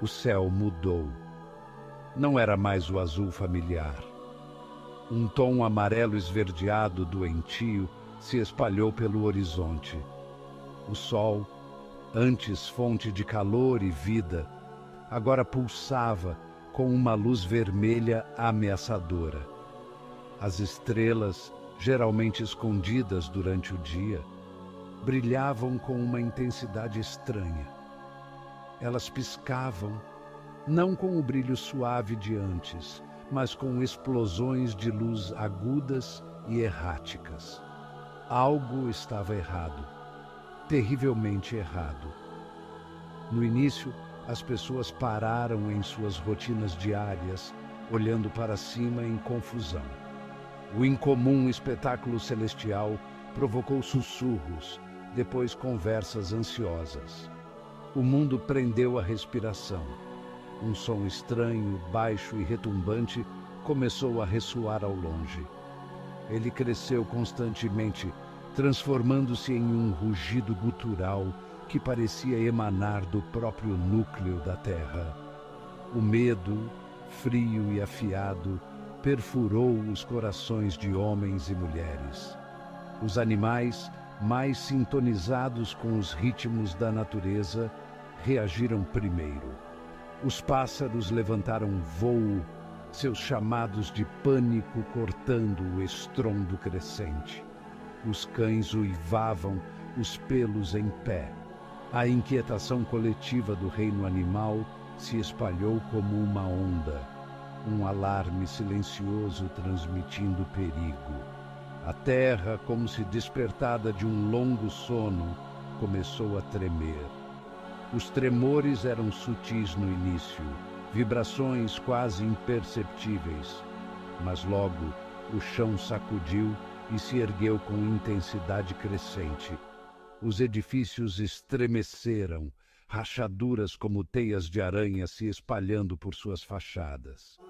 O céu mudou. Não era mais o azul familiar. Um tom amarelo esverdeado doentio se espalhou pelo horizonte. O sol, antes fonte de calor e vida, agora pulsava com uma luz vermelha ameaçadora. As estrelas, geralmente escondidas durante o dia, brilhavam com uma intensidade estranha. Elas piscavam, não com o brilho suave de antes, mas com explosões de luz agudas e erráticas. Algo estava errado, terrivelmente errado. No início, as pessoas pararam em suas rotinas diárias, olhando para cima em confusão. O incomum espetáculo celestial provocou sussurros, depois conversas ansiosas. O mundo prendeu a respiração. Um som estranho, baixo e retumbante começou a ressoar ao longe. Ele cresceu constantemente, transformando-se em um rugido gutural que parecia emanar do próprio núcleo da Terra. O medo, frio e afiado, perfurou os corações de homens e mulheres. Os animais, mais sintonizados com os ritmos da natureza, reagiram primeiro. Os pássaros levantaram vôo, seus chamados de pânico cortando o estrondo crescente. Os cães uivavam, os pelos em pé. A inquietação coletiva do reino animal se espalhou como uma onda, um alarme silencioso transmitindo perigo. A terra, como se despertada de um longo sono, começou a tremer. Os tremores eram sutis no início, vibrações quase imperceptíveis, mas logo o chão sacudiu e se ergueu com intensidade crescente. Os edifícios estremeceram, rachaduras como teias de aranha se espalhando por suas fachadas.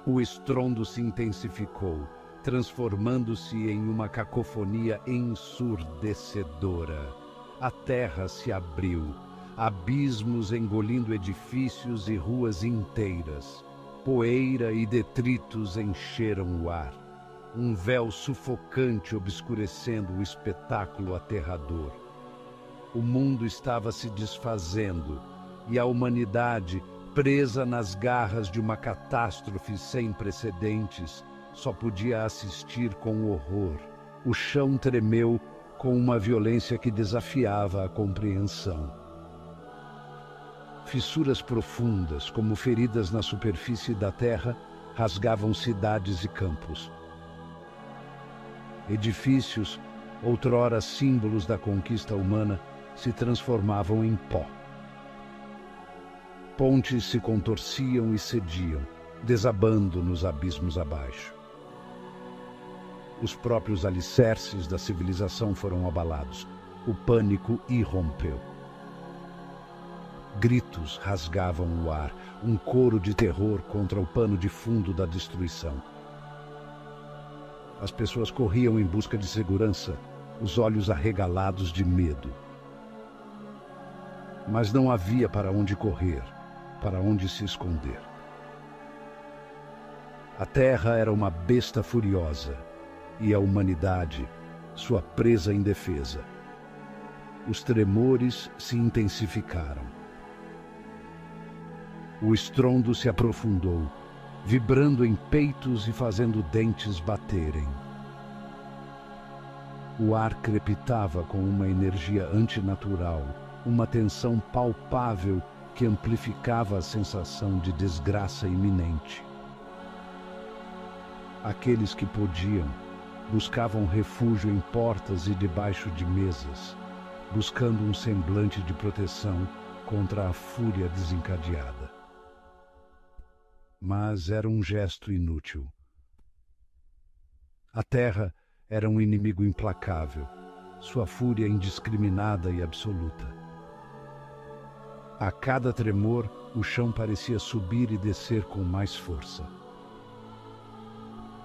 O estrondo se intensificou, transformando-se em uma cacofonia ensurdecedora. A terra se abriu, abismos engolindo edifícios e ruas inteiras. Poeira e detritos encheram o ar. Um véu sufocante obscurecendo o espetáculo aterrador. O mundo estava se desfazendo e a humanidade, presa nas garras de uma catástrofe sem precedentes, só podia assistir com horror. O chão tremeu com uma violência que desafiava a compreensão. Fissuras profundas, como feridas na superfície da terra, rasgavam cidades e campos. Edifícios, outrora símbolos da conquista humana, se transformavam em pó. Pontes se contorciam e cediam, desabando nos abismos abaixo. Os próprios alicerces da civilização foram abalados. O pânico irrompeu. Gritos rasgavam o ar, um coro de terror contra o pano de fundo da destruição. As pessoas corriam em busca de segurança, os olhos arregalados de medo. Mas não havia para onde correr, para onde se esconder. A terra era uma besta furiosa, e a humanidade, sua presa indefesa. Os tremores se intensificaram. O estrondo se aprofundou, vibrando em peitos e fazendo dentes baterem. O ar crepitava com uma energia antinatural, uma tensão palpável que amplificava a sensação de desgraça iminente. Aqueles que podiam buscavam refúgio em portas e debaixo de mesas, buscando um semblante de proteção contra a fúria desencadeada. Mas era um gesto inútil. A terra era um inimigo implacável, sua fúria indiscriminada e absoluta. A cada tremor, o chão parecia subir e descer com mais força.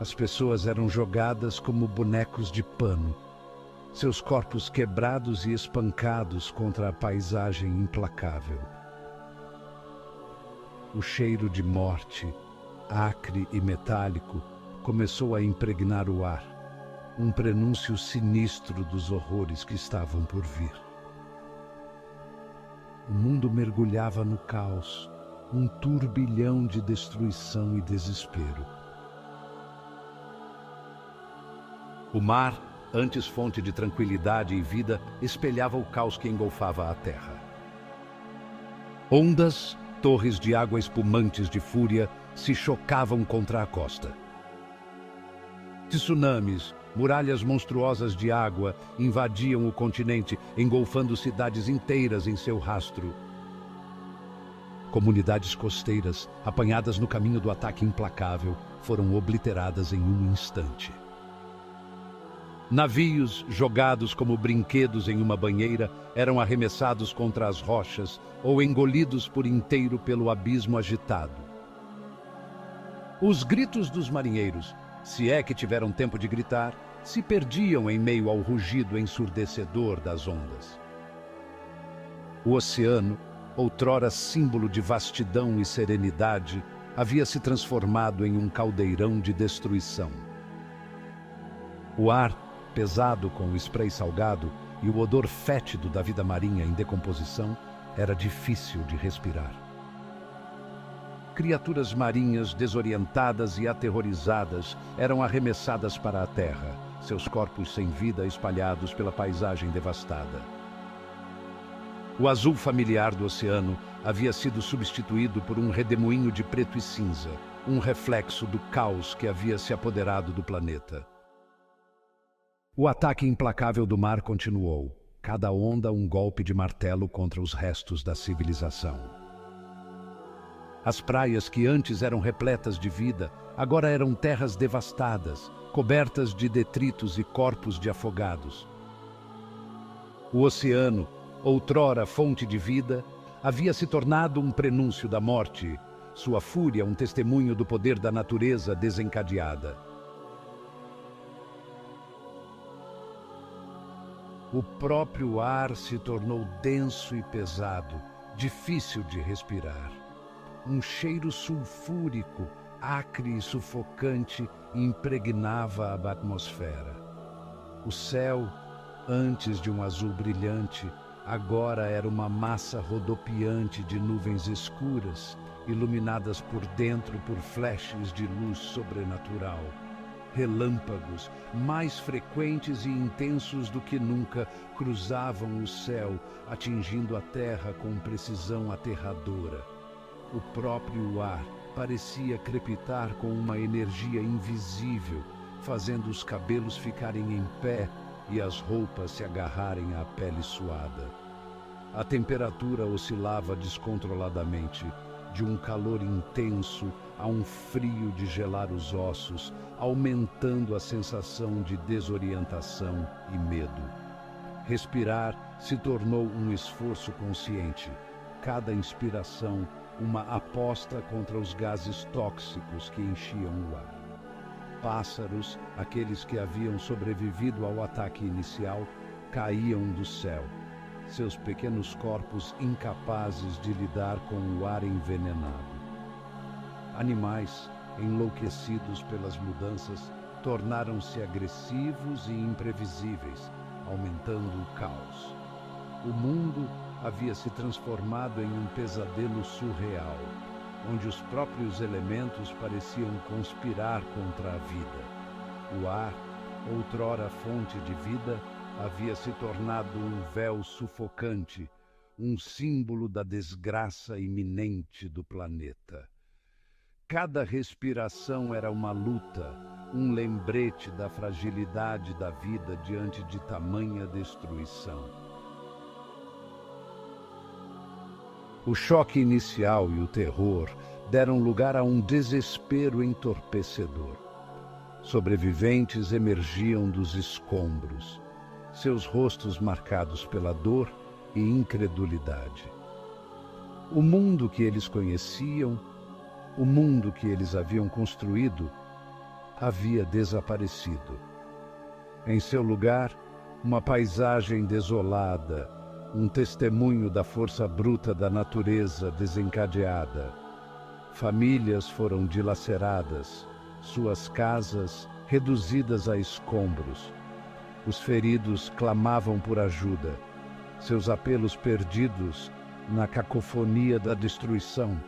As pessoas eram jogadas como bonecos de pano, seus corpos quebrados e espancados contra a paisagem implacável. O cheiro de morte, acre e metálico, começou a impregnar o ar, um prenúncio sinistro dos horrores que estavam por vir. O mundo mergulhava no caos, um turbilhão de destruição e desespero. O mar, antes fonte de tranquilidade e vida, espelhava o caos que engolfava a terra. Ondas, torres de água espumantes de fúria, se chocavam contra a costa. Tsunamis, muralhas monstruosas de água, invadiam o continente, engolfando cidades inteiras em seu rastro. Comunidades costeiras, apanhadas no caminho do ataque implacável, foram obliteradas em um instante. Navios, jogados como brinquedos em uma banheira, eram arremessados contra as rochas ou engolidos por inteiro pelo abismo agitado. Os gritos dos marinheiros, se é que tiveram tempo de gritar, se perdiam em meio ao rugido ensurdecedor das ondas. O oceano, outrora símbolo de vastidão e serenidade, havia se transformado em um caldeirão de destruição. O ar, pesado com o spray salgado e o odor fétido da vida marinha em decomposição, era difícil de respirar. Criaturas marinhas desorientadas e aterrorizadas eram arremessadas para a terra, seus corpos sem vida espalhados pela paisagem devastada. O azul familiar do oceano havia sido substituído por um redemoinho de preto e cinza, um reflexo do caos que havia se apoderado do planeta. O ataque implacável do mar continuou, cada onda um golpe de martelo contra os restos da civilização. As praias que antes eram repletas de vida, agora eram terras devastadas, cobertas de detritos e corpos de afogados. O oceano, outrora fonte de vida, havia se tornado um prenúncio da morte, sua fúria um testemunho do poder da natureza desencadeada. O próprio ar se tornou denso e pesado, difícil de respirar. Um cheiro sulfúrico, acre e sufocante, impregnava a atmosfera. O céu, antes de um azul brilhante, agora era uma massa rodopiante de nuvens escuras, iluminadas por dentro por flashes de luz sobrenatural. Relâmpagos, mais frequentes e intensos do que nunca, cruzavam o céu, atingindo a terra com precisão aterradora. O próprio ar parecia crepitar com uma energia invisível, fazendo os cabelos ficarem em pé e as roupas se agarrarem à pele suada. A temperatura oscilava descontroladamente, de um calor intenso a um frio de gelar os ossos, aumentando a sensação de desorientação e medo. Respirar se tornou um esforço consciente, cada inspiração uma aposta contra os gases tóxicos que enchiam o ar. Pássaros, aqueles que haviam sobrevivido ao ataque inicial, caíam do céu, seus pequenos corpos incapazes de lidar com o ar envenenado. Animais, enlouquecidos pelas mudanças, tornaram-se agressivos e imprevisíveis, aumentando o caos. O mundo havia se transformado em um pesadelo surreal, onde os próprios elementos pareciam conspirar contra a vida. O ar, outrora fonte de vida, havia se tornado um véu sufocante, um símbolo da desgraça iminente do planeta. Cada respiração era uma luta, um lembrete da fragilidade da vida diante de tamanha destruição. O choque inicial e o terror deram lugar a um desespero entorpecedor. Sobreviventes emergiam dos escombros, seus rostos marcados pela dor e incredulidade. O mundo que eles conheciam, o mundo que eles haviam construído, havia desaparecido. Em seu lugar, uma paisagem desolada, um testemunho da força bruta da natureza desencadeada. Famílias foram dilaceradas, suas casas reduzidas a escombros. Os feridos clamavam por ajuda, seus apelos perdidos na cacofonia da destruição.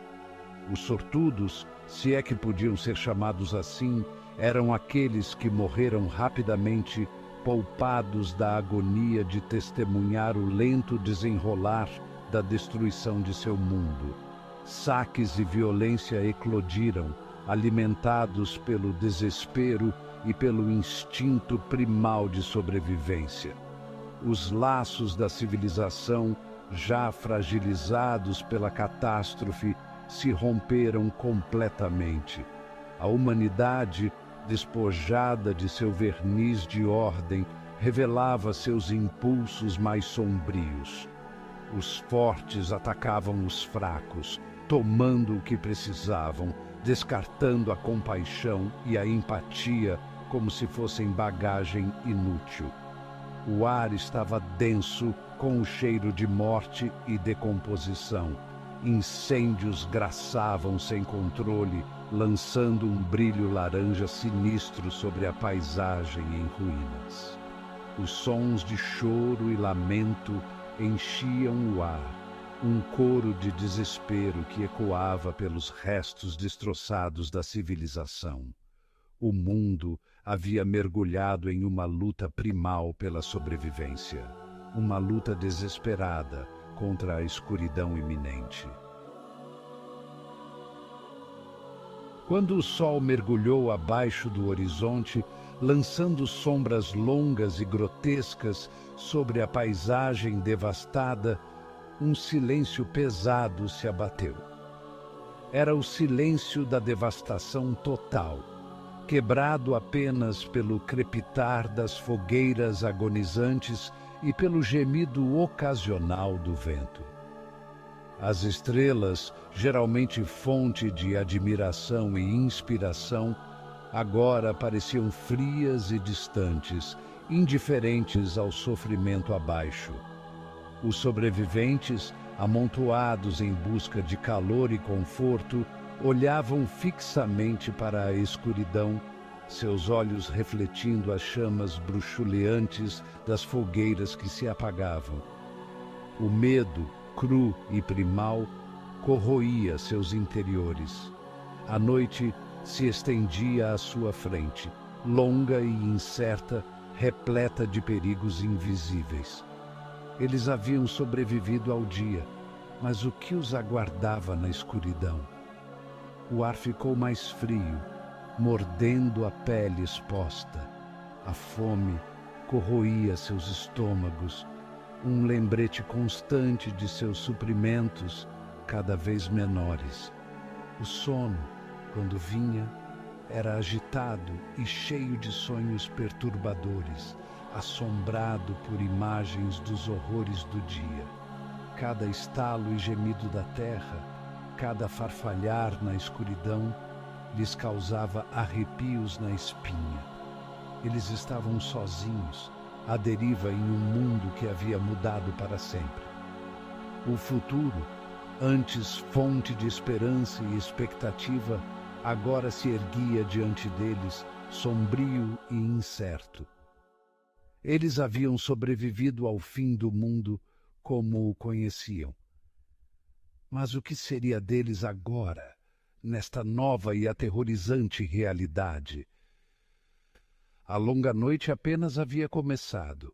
Os sortudos, se é que podiam ser chamados assim, eram aqueles que morreram rapidamente, poupados da agonia de testemunhar o lento desenrolar da destruição de seu mundo. Saques e violência eclodiram, alimentados pelo desespero e pelo instinto primal de sobrevivência. Os laços da civilização, já fragilizados pela catástrofe, se romperam completamente. A humanidade, despojada de seu verniz de ordem, revelava seus impulsos mais sombrios. Os fortes atacavam os fracos, tomando o que precisavam, descartando a compaixão e a empatia como se fossem bagagem inútil. O ar estava denso com o cheiro de morte e decomposição. Incêndios graçavam sem controle, lançando um brilho laranja sinistro sobre a paisagem em ruínas. Os sons de choro e lamento enchiam o ar, um coro de desespero que ecoava pelos restos destroçados da civilização. O mundo havia mergulhado em uma luta primal pela sobrevivência, uma luta desesperada contra a escuridão iminente. Quando o sol mergulhou abaixo do horizonte, lançando sombras longas e grotescas sobre a paisagem devastada, um silêncio pesado se abateu. Era o silêncio da devastação total, quebrado apenas pelo crepitar das fogueiras agonizantes e pelo gemido ocasional do vento. As estrelas, geralmente fonte de admiração e inspiração, agora pareciam frias e distantes, indiferentes ao sofrimento abaixo. Os sobreviventes, amontoados em busca de calor e conforto, olhavam fixamente para a escuridão, seus olhos refletindo as chamas bruxuleantes das fogueiras que se apagavam. O medo, cru e primal, corroía seus interiores. A noite se estendia à sua frente, longa e incerta, repleta de perigos invisíveis. Eles haviam sobrevivido ao dia, mas o que os aguardava na escuridão? O ar ficou mais frio, mordendo a pele exposta. A fome corroía seus estômagos, um lembrete constante de seus suprimentos cada vez menores. O sono, quando vinha, era agitado e cheio de sonhos perturbadores, assombrado por imagens dos horrores do dia. Cada estalo e gemido da terra, cada farfalhar na escuridão, lhes causava arrepios na espinha. Eles estavam sozinhos, à deriva em um mundo que havia mudado para sempre. O futuro, antes fonte de esperança e expectativa, agora se erguia diante deles, sombrio e incerto. Eles haviam sobrevivido ao fim do mundo como o conheciam. Mas o que seria deles agora, nesta nova e aterrorizante realidade? A longa noite apenas havia começado.